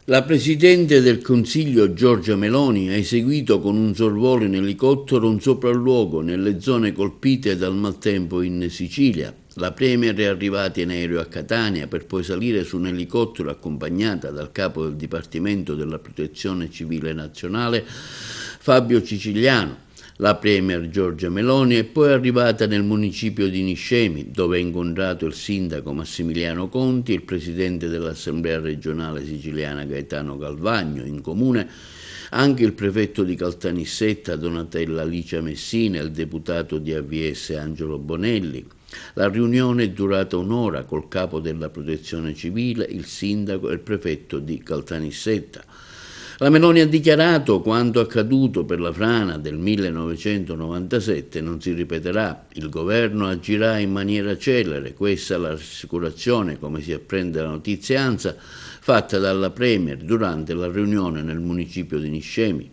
La Presidente del Consiglio Giorgia Meloni ha eseguito con un sorvolo in elicottero un sopralluogo nelle zone colpite dal maltempo in Sicilia. La Premier è arrivata in aereo a Catania per poi salire su un elicottero accompagnata dal capo del Dipartimento della Protezione Civile Nazionale Fabio Ciciliano. La Premier Giorgia Meloni è poi arrivata nel municipio di Niscemi, dove ha incontrato il sindaco Massimiliano Conti, il presidente dell'Assemblea regionale siciliana Gaetano Galvagno, in comune anche il prefetto di Caltanissetta Donatella Alicia Messina e il deputato di AVS Angelo Bonelli. La riunione è durata un'ora col capo della Protezione Civile, il sindaco e il prefetto di Caltanissetta. La Meloni ha dichiarato: quanto accaduto per la frana del 1997 non si ripeterà, il governo agirà in maniera celere, questa è la rassicurazione, come si apprende la notizia ANSA, fatta dalla Premier durante la riunione nel municipio di Niscemi.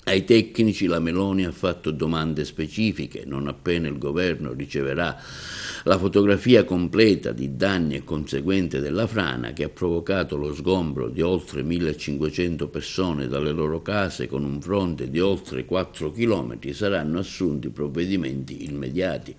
Ai tecnici la Meloni ha fatto domande specifiche, non appena il governo riceverà la fotografia completa di danni e conseguenze della frana che ha provocato lo sgombro di oltre 1500 persone dalle loro case con un fronte di oltre 4 chilometri, saranno assunti provvedimenti immediati.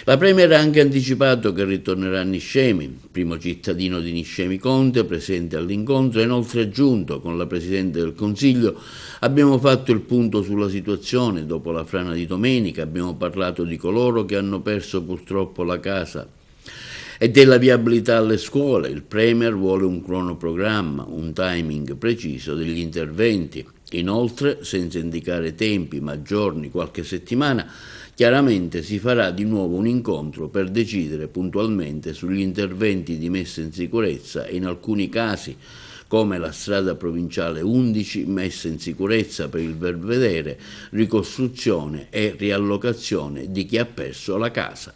La Premier ha anche anticipato che ritornerà a Niscemi, primo cittadino di Niscemi Conte, presente all'incontro, e inoltre aggiunto: con la Presidente del Consiglio abbiamo fatto il punto sulla situazione dopo la frana di domenica, abbiamo parlato di coloro che hanno perso purtroppo la casa e della viabilità alle scuole. Il Premier vuole un cronoprogramma, un timing preciso degli interventi. Inoltre, senza indicare tempi, ma giorni, qualche settimana, chiaramente si farà di nuovo un incontro per decidere puntualmente sugli interventi di messa in sicurezza e in alcuni casi, come la strada provinciale 11, messa in sicurezza per il Belvedere, ricostruzione e riallocazione di chi ha perso la casa.